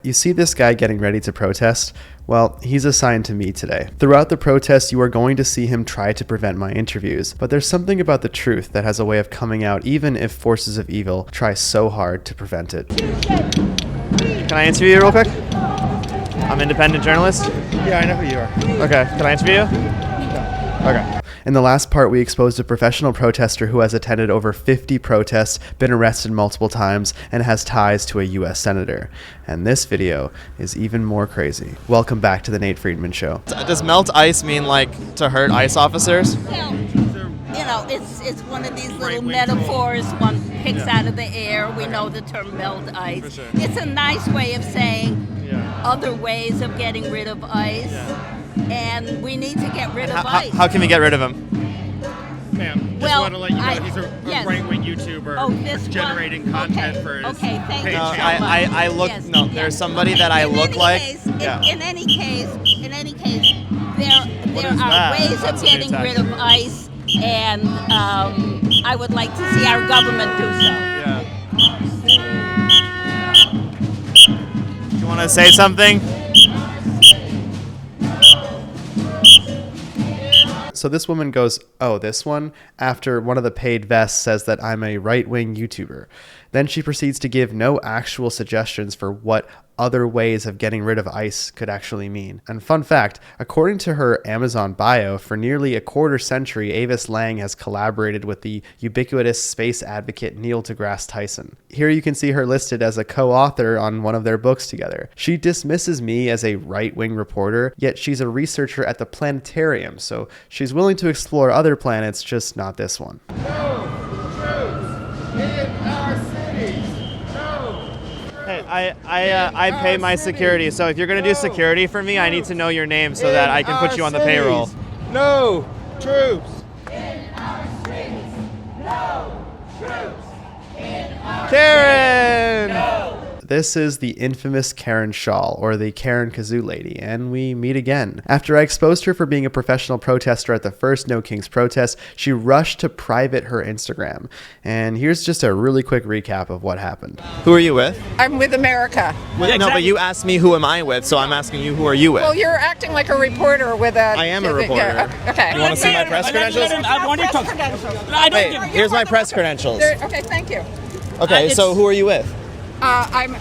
You see this guy getting ready to protest? Well, he's assigned to me today. Throughout the protest, you are going to see him try to prevent my interviews, but there's something about the truth that has a way of coming out even if forces of evil try so hard to prevent it. Can I interview you real quick? I'm an independent journalist. Yeah, I know who you are. Okay, can I interview you? Okay. In the last part, we exposed a professional protester who has attended over 50 protests, been arrested multiple times, and has ties to a U.S. senator. And this video is even more crazy. Welcome back to the Nate Friedman Show. Does melt ice mean like to hurt ICE officers? Well, you know, it's one of these little metaphors one picks out of the air. We know the term melt ice. Sure. It's a nice way of saying other ways of getting rid of ice. And we need to get rid of ice. How can we get rid of him? Ma'am, just want to let you know he's a right-wing YouTuber that's generating content for his thank page. you. No, I look. Yes, no, yes. there's somebody that I look like. In any case, there are that? ways That's of a new getting text. rid of ice, and I would like to see our government do so. Yeah. You want to say something? So this woman goes, "Oh, this one?" after one of the paid vests says that I'm a right-wing YouTuber. Then she proceeds to give no actual suggestions for what other ways of getting rid of ICE could actually mean. And fun fact, according to her Amazon bio, for nearly a quarter century, Avis Lang has collaborated with the ubiquitous space advocate Neil deGrasse Tyson. Here you can see her listed as a co-author on one of their books together. She dismisses me as a right-wing reporter, yet she's a researcher at the planetarium, so she's willing to explore other planets, just not this one. Hey, I pay my security, so if you're gonna do security for me, I need to know your name so that I can put you on the payroll. No troops. Karen! This is the infamous Karen Shaw, or the Karen Kazoo lady, and we meet again. After I exposed her for being a professional protester at the first No Kings protest, she rushed to private her Instagram. And here's just a really quick recap of what happened. Who are you with? I'm with America. No, but you asked me who am I with, so I'm asking you who are you with? Well, you're acting like a reporter with a... I am a reporter. Yeah, okay. You want to see my press credentials? I want to talk. Hey, here's my press credentials. Okay, thank you. Okay, so who are you with? I'm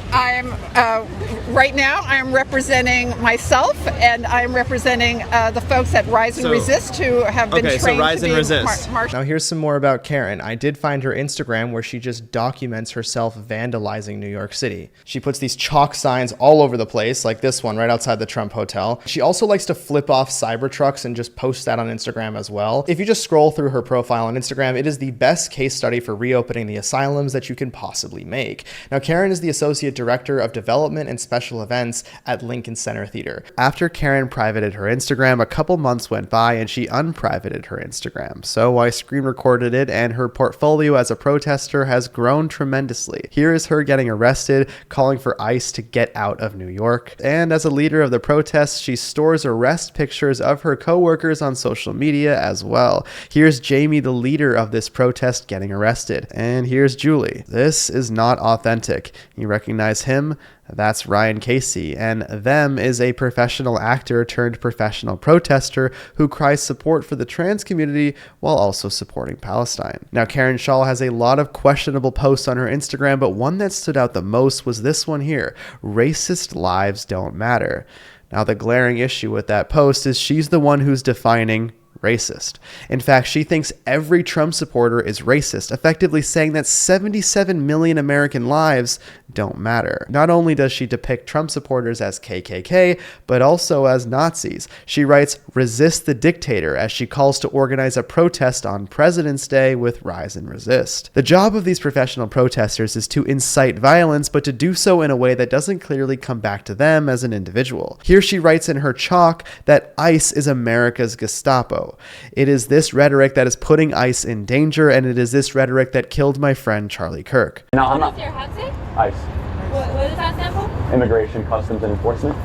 right now I'm representing myself, and I'm representing the folks at Rise and Resist who have been trained so Rise to and be Resist. Now here's some more about Karen. I did find her Instagram where she just documents herself vandalizing New York City. She puts these chalk signs all over the place, like this one right outside the Trump Hotel. She also likes to flip off Cybertrucks and just post that on Instagram as well. If you just scroll through her profile on Instagram, it is the best case study for reopening the asylums that you can possibly make. Now Karen is the Associate Director of Development and Special Events at Lincoln Center Theater. After Karen privated her Instagram, a couple months went by and she unprivated her Instagram. So I screen recorded it, and her portfolio as a protester has grown tremendously. Here is her getting arrested, calling for ICE to get out of New York. And as a leader of the protests, she stores arrest pictures of her co-workers on social media as well. Here's Jamie, the leader of this protest, getting arrested. And here's Julie. This is not authentic. You recognize him? That's Ryan Casey, and them is a professional actor turned professional protester who cries support for the trans community while also supporting Palestine. Now, Karen Shaw has a lot of questionable posts on her Instagram, but one that stood out the most was this one here: racist lives don't matter. Now, the glaring issue with that post is she's the one who's defining racist. In fact, she thinks every Trump supporter is racist, effectively saying that 77 million American lives don't matter. Not only does she depict Trump supporters as KKK, but also as Nazis. She writes, "Resist the dictator," as she calls to organize a protest on President's Day with Rise and Resist. The job of these professional protesters is to incite violence, but to do so in a way that doesn't clearly come back to them as an individual. Here she writes in her chalk that ICE is America's Gestapo. It is this rhetoric that is putting ICE in danger, and it is this rhetoric that killed my friend Charlie Kirk. No, I'm What not. does your hat say? ICE. What does that stand for? Immigration, Customs, and Enforcement.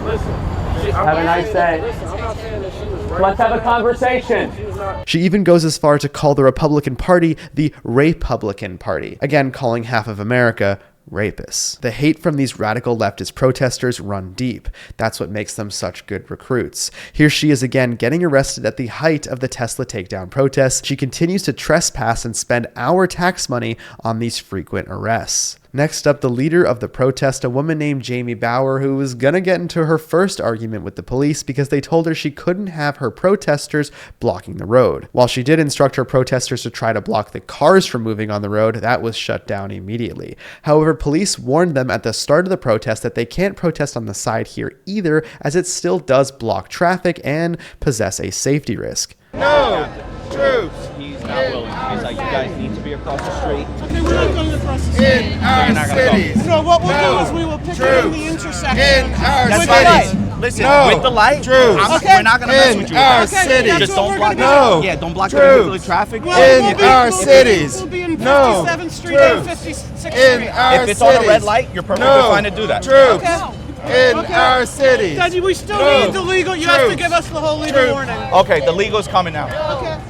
Listen. Have a nice day. Let's have a conversation. She even goes as far to call the Republican Party the Republican Party, again calling half of America rapists. The hate from these radical leftist protesters run deep. That's what makes them such good recruits. Here she is again getting arrested at the height of the Tesla takedown protests. She continues to trespass and spend our tax money on these frequent arrests. Next up, the leader of the protest, a woman named Jamie Bauer, who was gonna get into her first argument with the police because they told her she couldn't have her protesters blocking the road. While she did instruct her protesters to try to block the cars from moving on the road, that was shut down immediately. However, police warned them at the start of the protest that they can't protest on the side here either, as it still does block traffic and possess a safety risk. No troops. He's not willing. He's like, you guys need to be across the street. Okay, we're not going across the street. In our cities. No, what we'll do is we will pick it in the intersection. In our That's cities. right. Listen, No. with the light, Troops. we're not going to mess In with you. our with that. cities. Just don't block No. Yeah, don't block the Troops. vehicular traffic. In our cities. We'll be in No. 57th Street Troops. and 56th Street. In our If it's cities. on a red light, you're perfectly fine to do that. Troops. Okay. In our cities. Daddy, we still No. need the legal. You have to Troops. give us the whole legal Troops. warning. Okay, the legal's coming now.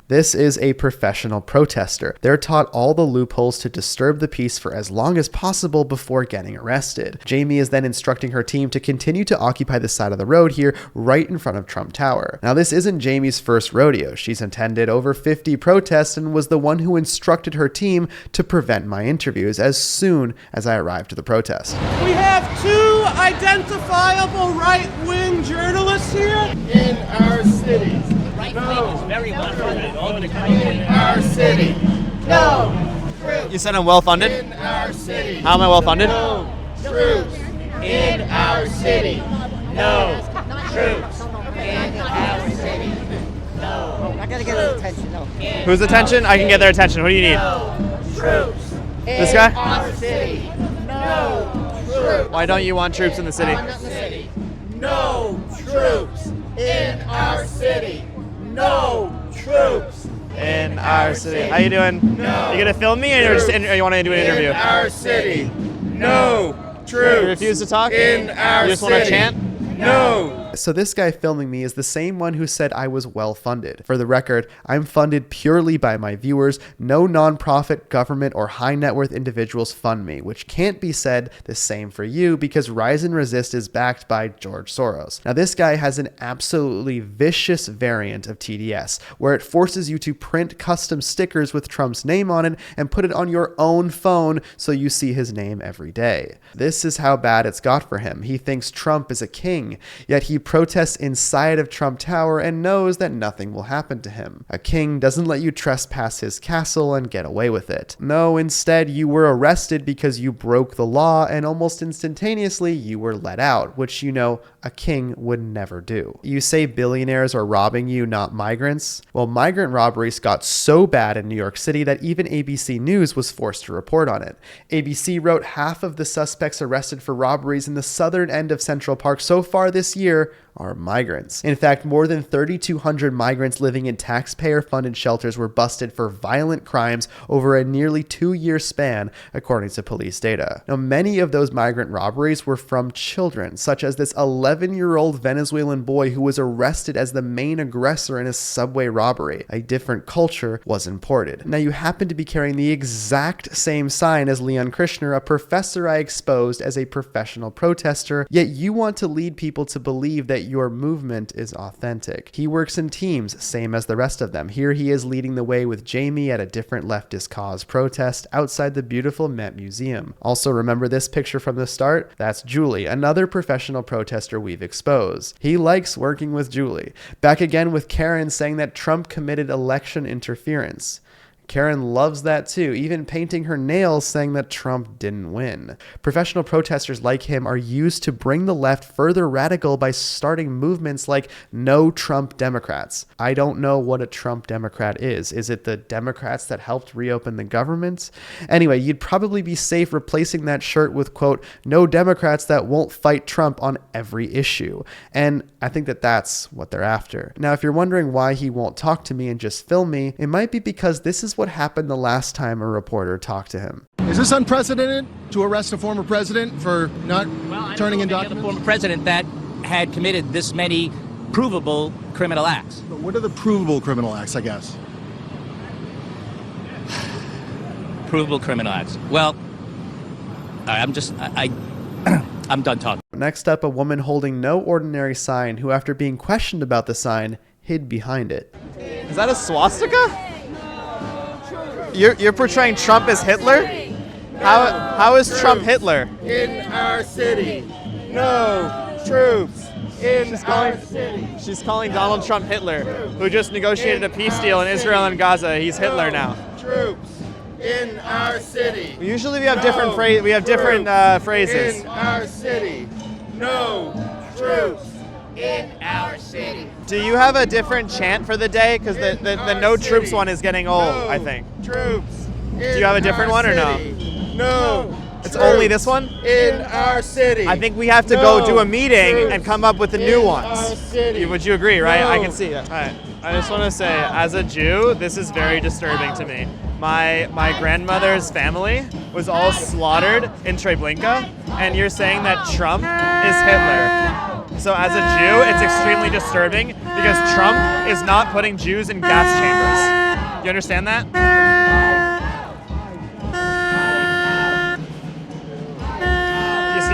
This is a professional protester. They're taught all the loopholes to disturb the peace for as long as possible before getting arrested. Jamie is then instructing her team to continue to occupy the side of the road here right in front of Trump Tower. Now, this isn't Jamie's first rodeo. She's attended over 50 protests and was the one who instructed her team to prevent my interviews as soon as I arrived to the protest. We have two identifiable right-wing journalists here. In our cities. Very well funded all over the In country. our city. No. You said I'm well funded? In our city. How am I well funded? No troops. In our city. No troops. In our city. I gotta get his attention though. Whose attention? I can get their attention. Who do you need? Troops. This guy? Our city. No troops. Why don't you want troops in the city? No troops. In our city. No troops. In our city. How you doing? No. You gonna film me, or you want to do an interview? In our city. No troops. You refuse to talk? In our You just city. want to chant? No. So this guy filming me is the same one who said I was well funded. For the record, I'm funded purely by my viewers. No nonprofit, government, or high net worth individuals fund me, which can't be said the same for you because Rise and Resist is backed by George Soros. Now this guy has an absolutely vicious variant of TDS where it forces you to print custom stickers with Trump's name on it and put it on your own phone so you see his name every day. This is how bad it's got for him. He thinks Trump is a king, yet he protests inside of Trump Tower and knows that nothing will happen to him. A king doesn't let you trespass his castle and get away with it. No, instead you were arrested because you broke the law and almost instantaneously you were let out, which you know a king would never do. You say billionaires are robbing you, not migrants? Well, migrant robberies got so bad in New York City that even ABC News was forced to report on it. ABC wrote half of the suspects arrested for robberies in the southern end of Central Park so far this year are migrants. In fact, more than 3,200 migrants living in taxpayer-funded shelters were busted for violent crimes over a nearly 2-year span, according to police data. Now, many of those migrant robberies were from children, such as this 11-year-old Venezuelan boy who was arrested as the main aggressor in a subway robbery. A different culture was imported. Now, you happen to be carrying the exact same sign as Leon Krishner, a professor I exposed as a professional protester, yet you want to lead people to believe that your movement is authentic. He works in teams, same as the rest of them. Here he is leading the way with Jamie at a different leftist cause protest outside the beautiful Met Museum. Also, remember this picture from the start? That's Julie, another professional protester we've exposed. He likes working with Julie. Back again with Karen saying that Trump committed election interference. Karen loves that too, even painting her nails saying that Trump didn't win. Professional protesters like him are used to bring the left further radical by starting movements like No Trump Democrats. I don't know what a Trump Democrat is. Is it the Democrats that helped reopen the government? Anyway, you'd probably be safe replacing that shirt with, quote, No Democrats that won't fight Trump on every issue. And I think that that's what they're after. Now, if you're wondering why he won't talk to me and just film me, it might be because this is what happened the last time a reporter talked to him. Is this unprecedented to arrest a former president for not turning in documents? A former president that had committed this many provable criminal acts. But what are the provable criminal acts, I guess? Provable criminal acts. Well, I'm done talking. Next up, a woman holding no ordinary sign who, after being questioned about the sign, hid behind it. Is that a swastika? You're portraying Trump as Hitler? How is Trump Hitler? In our city, no troops. She's calling Donald Trump Hitler, who just negotiated a peace deal in Israel and Gaza. He's Hitler now. Troops in our city. Usually we have different phrases. In our city, no troops. In our city. Do you have a different chant for the day? Because the no troops one is getting old, I think. Troops. Do you have a different one or no? No. It's only this one? In our city. I think we have to go do a meeting and come up with the new ones. Would you agree, right? I can see it. All right. I just want to say, as a Jew, this is very disturbing to me. My grandmother's family was all slaughtered in Treblinka, and you're saying that Trump is Hitler. So as a Jew, it's extremely disturbing because Trump is not putting Jews in gas chambers. You understand that?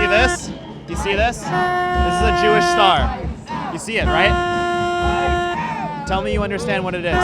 This? You see this? This is a Jewish star. You see it, right? Tell me you understand what it is.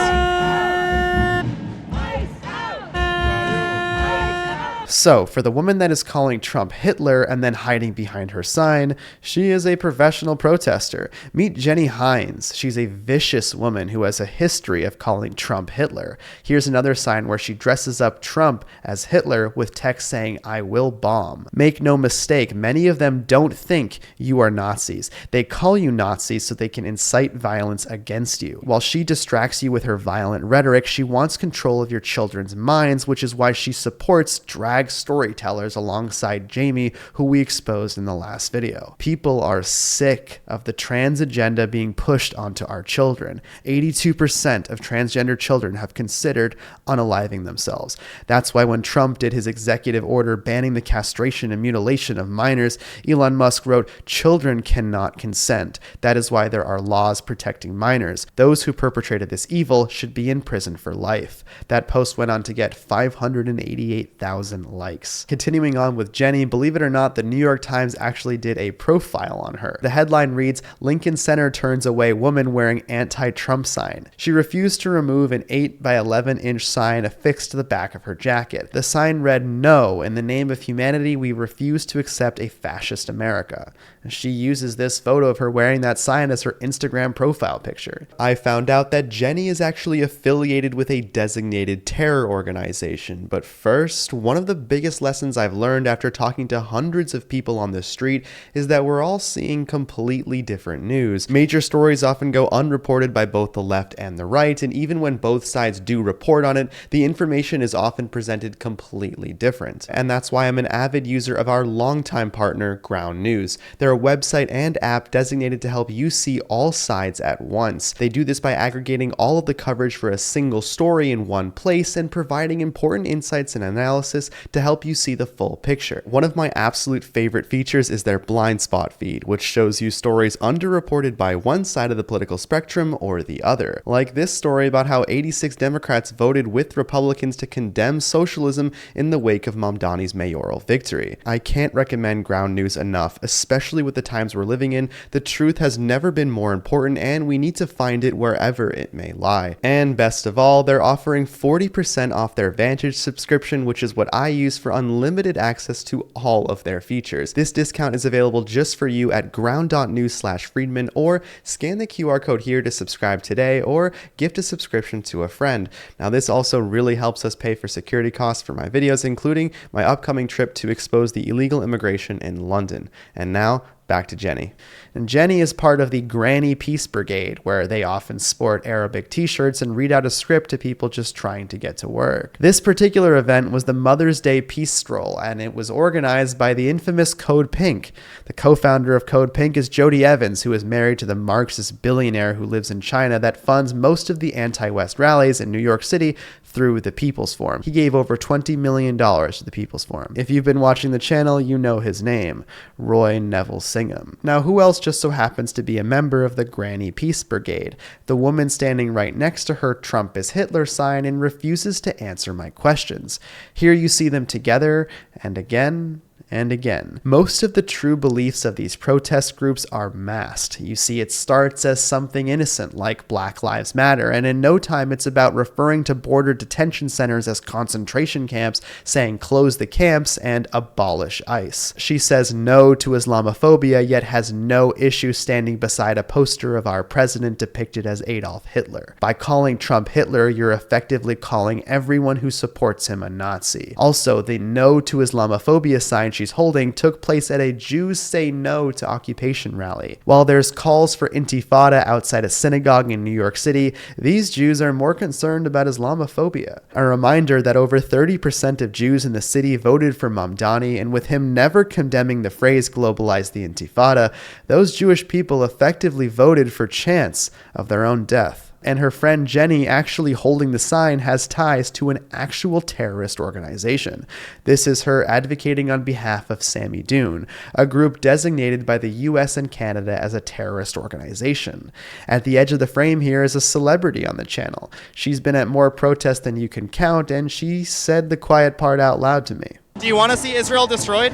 So, for the woman that is calling Trump Hitler and then hiding behind her sign, she is a professional protester. Meet Jenny Hines. She's a vicious woman who has a history of calling Trump Hitler. Here's another sign where she dresses up Trump as Hitler with text saying, "I will bomb." Make no mistake, many of them don't think you are Nazis. They call you Nazis so they can incite violence against you. While she distracts you with her violent rhetoric, she wants control of your children's minds, which is why she supports drag storytellers alongside Jamie, who we exposed in the last video. People are sick of the trans agenda being pushed onto our children. 82% of transgender children have considered unaliving themselves. That's why when Trump did his executive order banning the castration and mutilation of minors, Elon Musk wrote, "Children cannot consent. That is why there are laws protecting minors. Those who perpetrated this evil should be in prison for life." That post went on to get 588,000 likes. Continuing on with Jenny, believe it or not, the New York Times actually did a profile on her. The headline reads, "Lincoln Center turns away woman wearing anti-Trump sign." She refused to remove an 8 by 11-inch sign affixed to the back of her jacket. The sign read, "No, in the name of humanity, we refuse to accept a fascist America." And she uses this photo of her wearing that sign as her Instagram profile picture. I found out that Jenny is actually affiliated with a designated terror organization. But first, one of the biggest lessons I've learned after talking to hundreds of people on the street is that we're all seeing completely different news. Major stories often go unreported by both the left and the right, and even when both sides do report on it, the information is often presented completely different. And that's why I'm an avid user of our longtime partner, Ground News. They're a website and app designated to help you see all sides at once. They do this by aggregating all of the coverage for a single story in one place and providing important insights and analysis to help you see the full picture. One of my absolute favorite features is their blind spot feed, which shows you stories underreported by one side of the political spectrum or the other. Like this story about how 86 Democrats voted with Republicans to condemn socialism in the wake of Mamdani's mayoral victory. I can't recommend Ground News enough, especially with the times we're living in. The truth has never been more important, and we need to find it wherever it may lie. And best of all, they're offering 40% off their Vantage subscription, which is what I use for unlimited access to all of their features. This discount is available just for you at ground.news/Friedman, or scan the QR code here to subscribe today, or gift a subscription to a friend. Now, this also really helps us pay for security costs for my videos, including my upcoming trip to expose the illegal immigration in London. And now, back to Jenny. And Jenny is part of the Granny Peace Brigade, where they often sport Arabic t-shirts and read out a script to people just trying to get to work. This particular event was the Mother's Day Peace Stroll, and it was organized by the infamous Code Pink. The co-founder of Code Pink is Jody Evans, who is married to the Marxist billionaire who lives in China that funds most of the anti-West rallies in New York City through the People's Forum. He gave over $20 million to the People's Forum. If you've been watching the channel, you know his name, Roy Neville Singham. Now, who else just so happens to be a member of the Granny Peace Brigade? The woman standing right next to her Trump is Hitler sign and refuses to answer my questions. Here you see them together, and again and again. Most of the true beliefs of these protest groups are masked. You see, it starts as something innocent like Black Lives Matter, and in no time it's about referring to border detention centers as concentration camps, saying close the camps and abolish ICE. She says no to Islamophobia, yet has no issue standing beside a poster of our president depicted as Adolf Hitler. By calling Trump Hitler, you're effectively calling everyone who supports him a Nazi. Also, the no to Islamophobia sign she's holding took place at a Jews Say No to Occupation rally. While there's calls for intifada outside a synagogue in New York City, these Jews are more concerned about Islamophobia. A reminder that over 30% of Jews in the city voted for Mamdani, and with him never condemning the phrase globalize the intifada, those Jewish people effectively voted for chance of their own death. And her friend Jenny, actually holding the sign, has ties to an actual terrorist organization. This is her advocating on behalf of Sammy Dune, a group designated by the US and Canada as a terrorist organization. At the edge of the frame here is a celebrity on the channel. She's been at more protests than you can count, and she said the quiet part out loud to me. Do you want to see Israel destroyed?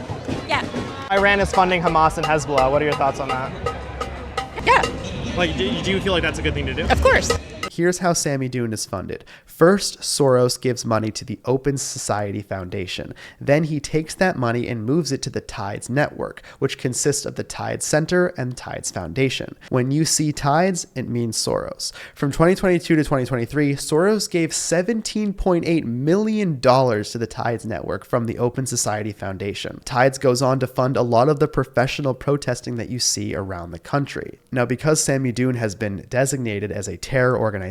Yeah. Iran is funding Hamas and Hezbollah. What are your thoughts on that? Yeah. Like, do you feel like that's a good thing to do? Of course. Here's how Sammy Dune is funded. First, Soros gives money to the Open Society Foundation. Then he takes that money and moves it to the Tides Network, which consists of the Tides Center and Tides Foundation. When you see Tides, it means Soros. From 2022 to 2023, Soros gave $17.8 million to the Tides Network from the Open Society Foundation. Tides goes on to fund a lot of the professional protesting that you see around the country. Now, because Sammy Dune has been designated as a terror organization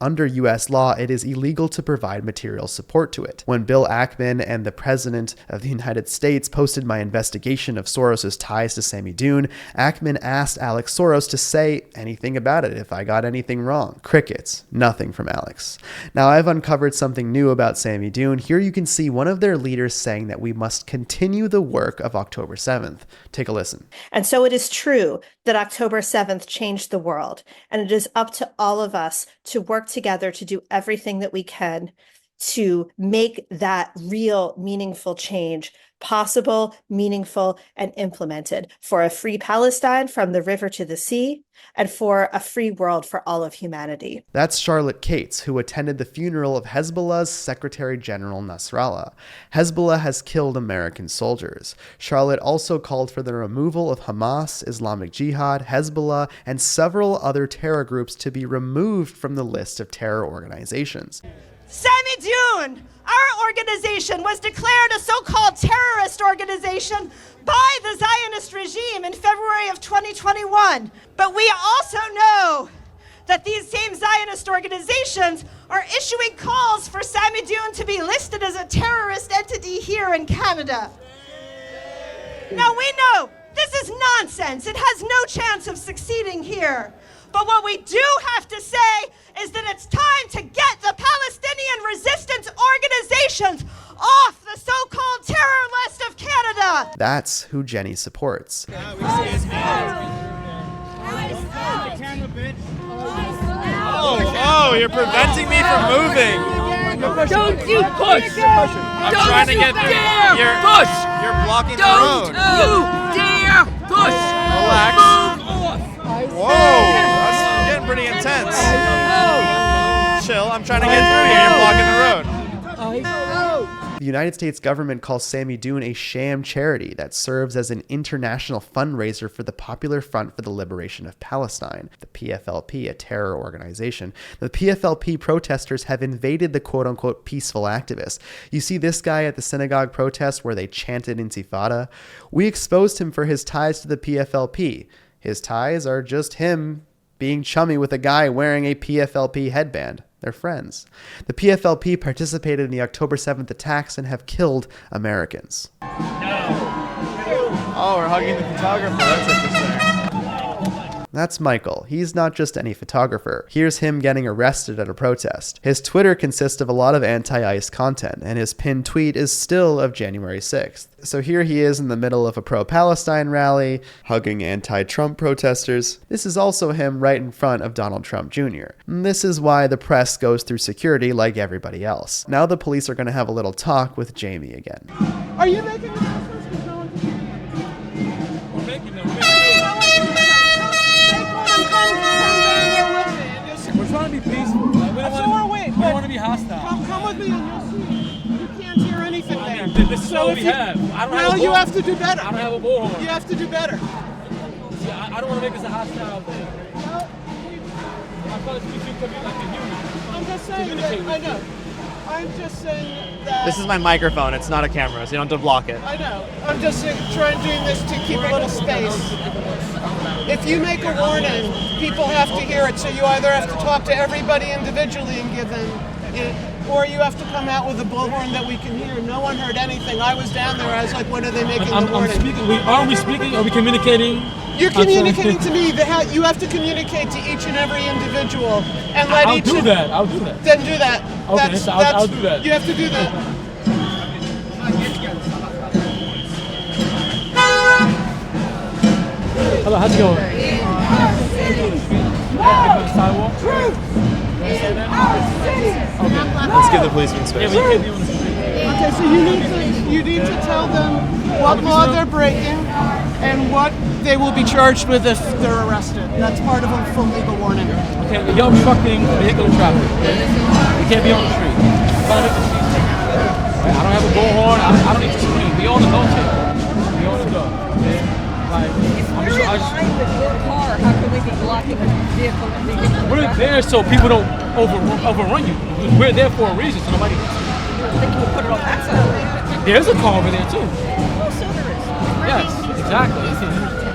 under US law, it is illegal to provide material support to it. When Bill Ackman and the President of the United States posted my investigation of Soros's ties to Sammy Dune, Ackman asked Alex Soros to say anything about it if I got anything wrong. Crickets. Nothing from Alex. Now, I've uncovered something new about Sammy Dune. Here you can see one of their leaders saying that we must continue the work of October 7th. Take a listen. And so it is true that October 7th changed the world, and it is up to all of us to work together to do everything that we can to make that real, meaningful change possible, meaningful, and implemented for a free Palestine from the river to the sea, and for a free world for all of humanity. That's Charlotte Cates, who attended the funeral of Hezbollah's Secretary General Nasrallah. Hezbollah has killed American soldiers. Charlotte also called for the removal of Hamas, Islamic Jihad, Hezbollah, and several other terror groups to be removed from the list of terror organizations. Sammy Dune, our organization, was declared a so-called terrorist organization by the Zionist regime in February of 2021. But we also know that these same Zionist organizations are issuing calls for Sammy Dune to be listed as a terrorist entity here in Canada. Now we know this is nonsense. It has no chance of succeeding here. But what we do have to say is that it's time to get the Palestinian resistance organizations off the so-called terror list of Canada. That's who Jenny supports. Oh, you're preventing me from moving. Don't you push! I'm trying to get through. You're blocking the road. Don't you dare push! Relax. Move off! Whoa, that's getting pretty intense. Chill, I'm trying to get through here. You're blocking the road. The United States government calls Sammy Dune a sham charity that serves as an international fundraiser for the Popular Front for the Liberation of Palestine, the PFLP, a terror organization. The PFLP protesters have invaded the quote-unquote peaceful activists. You see this guy at the synagogue protest where they chanted intifada? We exposed him for his ties to the PFLP. His ties are just him being chummy with a guy wearing a PFLP headband. They're friends. The PFLP participated in the October 7th attacks and have killed Americans. Oh, we're hugging the photographer. That's interesting. That's Michael. He's not just any photographer. Here's him getting arrested at a protest. His Twitter consists of a lot of anti-ICE content, and his pinned tweet is still of January 6th. So here he is in the middle of a pro-Palestine rally, hugging anti-Trump protesters. This is also him right in front of Donald Trump Jr. And this is why the press goes through security like everybody else. Now the police are going to have a little talk with Jamie again. Are you making announcements? come with me and you'll see. You can't hear anything there. This is all we have. I don't have a you have to do better. I don't have a bullhorn. You have to do better. See, I don't want to make this a hostile thing. I thought we should come in like a human. I'm just saying that, I know. I'm just saying that... This is my microphone. It's not a camera, so you don't have to block it. I know. I'm just doing this to keep a little space. If you make a warning, people have to hear it, so you either have to talk to everybody individually and give them it, or you have to come out with a bullhorn that we can hear. No one heard anything. I was down there. I was like, when are they making the warning? I'm speaking. Are we speaking? Are we communicating? You're communicating to me. You have to communicate to each and every individual and let I'll do that. I'll do that. Then do that. Okay, so I'll do that. You have to do that. Hello, how's it going? Sidewalk? Let's give the policeman space. Okay, so you need to tell them what law they're breaking and what they will be charged with if they're arrested. That's part of a full legal warning. Okay, you're obstructing vehicular traffic. You can't be on the street. I don't have a bullhorn. I don't need to scream. We all adults here. We all adults. I'm sure with your car, how can we be blocking the vehicle? We're there so people don't overrun you. We're there for a reason, so nobody. I think we'll put it on that side. There's a car over there too. Oh, so there is. Yes, exactly.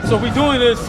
So we're doing this.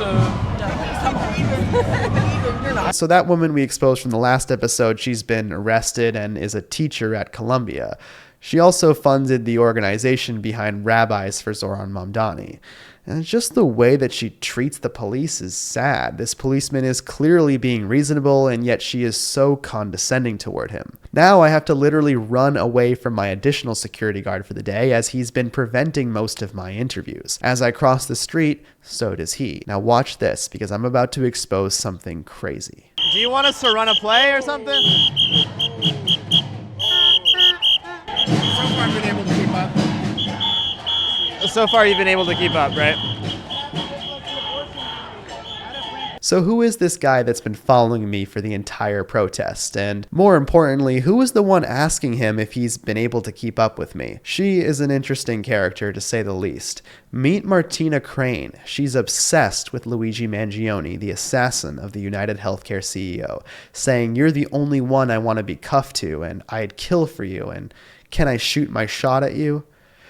So that woman we exposed from the last episode, she's been arrested and is a teacher at Columbia. She also funded the organization behind Rabbis for Zohran Mamdani. And just the way that she treats the police is sad. This policeman is clearly being reasonable, and yet she is so condescending toward him. Now I have to literally run away from my additional security guard for the day, as he's been preventing most of my interviews. As I cross the street, so does he. Now watch this, because I'm about to expose something crazy. Do you want us to run a play or something? So far, I've been able to keep up. So far, you've been able to keep up, right? So who is this guy that's been following me for the entire protest? And more importantly, who is the one asking him if he's been able to keep up with me? She is an interesting character, to say the least. Meet Martina Crane. She's obsessed with Luigi Mangione, the assassin of the United Healthcare CEO, saying, "You're the only one I want to be cuffed to, and I'd kill for you, and can I shoot my shot at you?"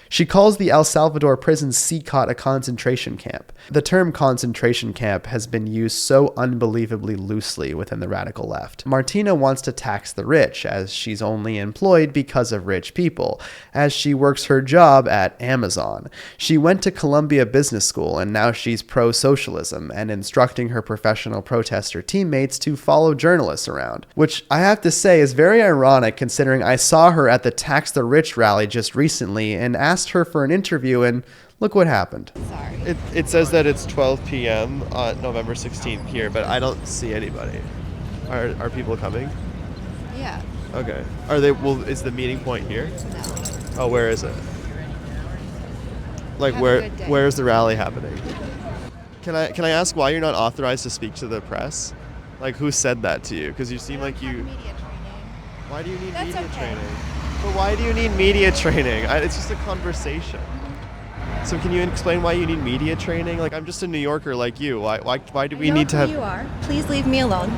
She calls the El Salvador prison CCOT a concentration camp. The term concentration camp has been used so unbelievably loosely within the radical left. Martina wants to tax the rich, as she's only employed because of rich people, as she works her job at Amazon. She went to Columbia Business School, and now she's pro-socialism and instructing her professional protester teammates to follow journalists around, which I have to say is very ironic considering I saw her at the Tax the Rich rally just recently and asked her for an interview, and look what happened. Sorry. It says that it's 12 p.m. on November 16th here, but I don't see anybody. Are people coming? Yeah. Okay. Are they? Well, is the meeting point here? No. Oh, where is it? Like where's the rally happening? Can I ask why you're not authorized to speak to the press? Like, who said that to you? Because you seem like you. Media training. Why do you need That's media okay. training? But why do you need media training? It's just a conversation. So can you explain why you need media training? Like, I'm just a New Yorker like you. Why do we need to have... You are. Please leave me alone.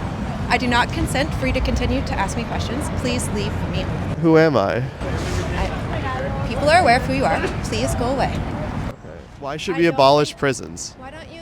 I do not consent for you to continue to ask me questions. Please leave me alone. Who am I? People are aware of who you are. Please go away. Okay. Why should we abolish prisons? Why don't you...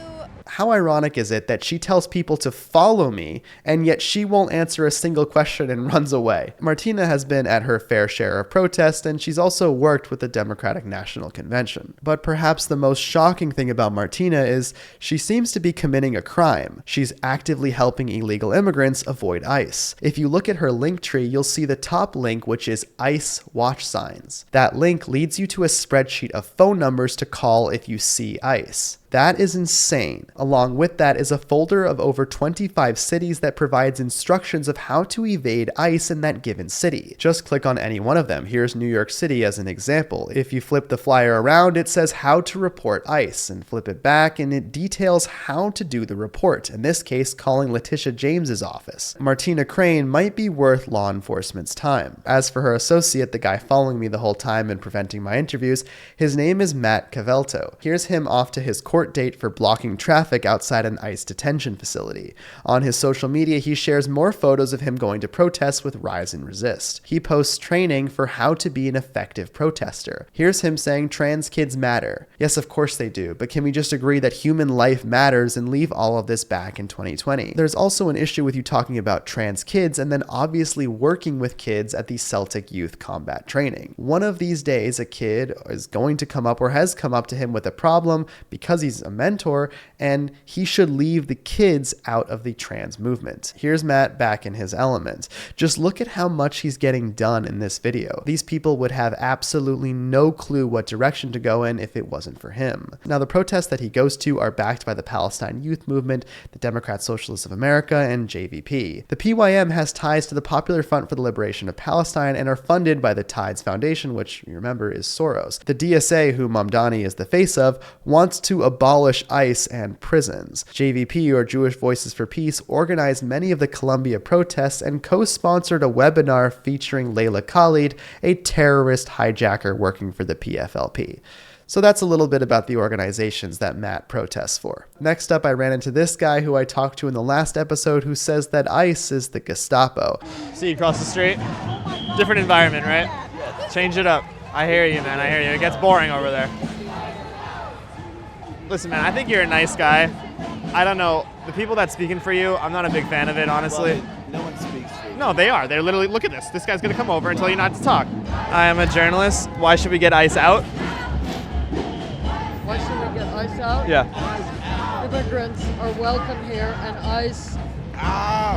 How ironic is it that she tells people to follow me, and yet she won't answer a single question and runs away? Martina has been at her fair share of protest, and she's also worked with the Democratic National Convention. But perhaps the most shocking thing about Martina is she seems to be committing a crime. She's actively helping illegal immigrants avoid ICE. If you look at her link tree, you'll see the top link, which is ICE watch signs. That link leads you to a spreadsheet of phone numbers to call if you see ICE. That is insane. Along with that is a folder of over 25 cities that provides instructions of how to evade ICE in that given city. Just click on any one of them. Here's New York City as an example. If you flip the flyer around, it says how to report ICE, and flip it back and it details how to do the report, in this case calling Letitia James's office. Martina Crane might be worth law enforcement's time. As for her associate, the guy following me the whole time and preventing my interviews, his name is Matt Cavelto. Here's him off to his court date for blocking traffic outside an ICE detention facility. On his social media, he shares more photos of him going to protests with Rise and Resist. He posts training for how to be an effective protester. Here's him saying trans kids matter. Yes, of course they do, but can we just agree that human life matters and leave all of this back in 2020? There's also an issue with you talking about trans kids and then obviously working with kids at the Celtic Youth Combat Training. One of these days, a kid is going to come up or has come up to him with a problem because he's a mentor, and he should leave the kids out of the trans movement. Here's Matt back in his element. Just look at how much he's getting done in this video. These people would have absolutely no clue what direction to go in if it wasn't for him. Now, the protests that he goes to are backed by the Palestine Youth Movement, the Democrat Socialists of America, and JVP. The PYM has ties to the Popular Front for the Liberation of Palestine and are funded by the Tides Foundation, which you remember is Soros. The DSA, who Mamdani is the face of, wants to abolish ICE and prisons. JVP, or Jewish Voices for Peace, organized many of the Columbia protests and co-sponsored a webinar featuring Layla Khalid, a terrorist hijacker working for the PFLP. So that's a little bit about the organizations that Matt protests for. Next up, I ran into this guy who I talked to in the last episode who says that ICE is the Gestapo. See you across the street. Different environment, right? Change it up. I hear you, man. I hear you. It gets boring over there. Listen, man, I think you're a nice guy. I don't know. The people that speaking for you, I'm not a big fan of it, honestly. Well, no one speaks for you. No, they are. They're literally, look at this. This guy's going to come over and tell you not to talk. I am a journalist. Why should we get ICE out? Why should we get ICE out? Yeah. Immigrants are welcome here, and ICE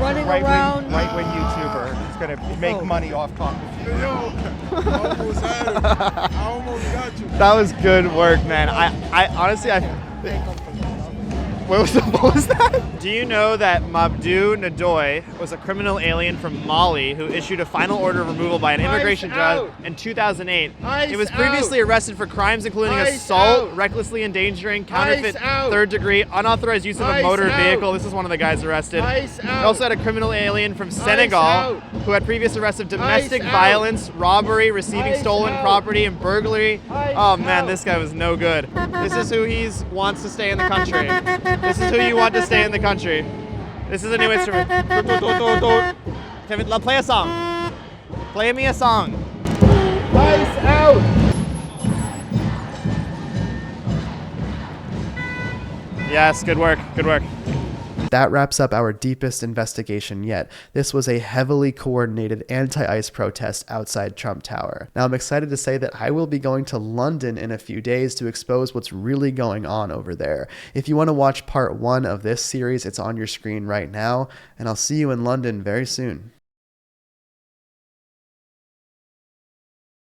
running around. Right-wing YouTuber who's going to make money off content. I almost got you. That was good work, man. I honestly, what was that? Do you know that Mabdou Nadoy was a criminal alien from Mali who issued a final order of removal by an immigration judge in 2008? He was previously arrested for crimes including assault, recklessly endangering, counterfeit, third degree, unauthorized use of a motor vehicle. This is one of the guys arrested. We also had a criminal alien from Senegal who had previous arrests of domestic violence, robbery, receiving stolen property, and burglary. Oh man, this guy was no good. This is who he wants to stay in the country. This is who you want to stay in the country. This is a new instrument. Kevin, play a song. Play me a song. ICE out! Yes, good work, good work. That wraps up our deepest investigation yet. This was a heavily coordinated anti-ICE protest outside Trump Tower. Now I'm excited to say that I will be going to London in a few days to expose what's really going on over there. If you want to watch part 1 of this series, it's on your screen right now, and I'll see you in London very soon.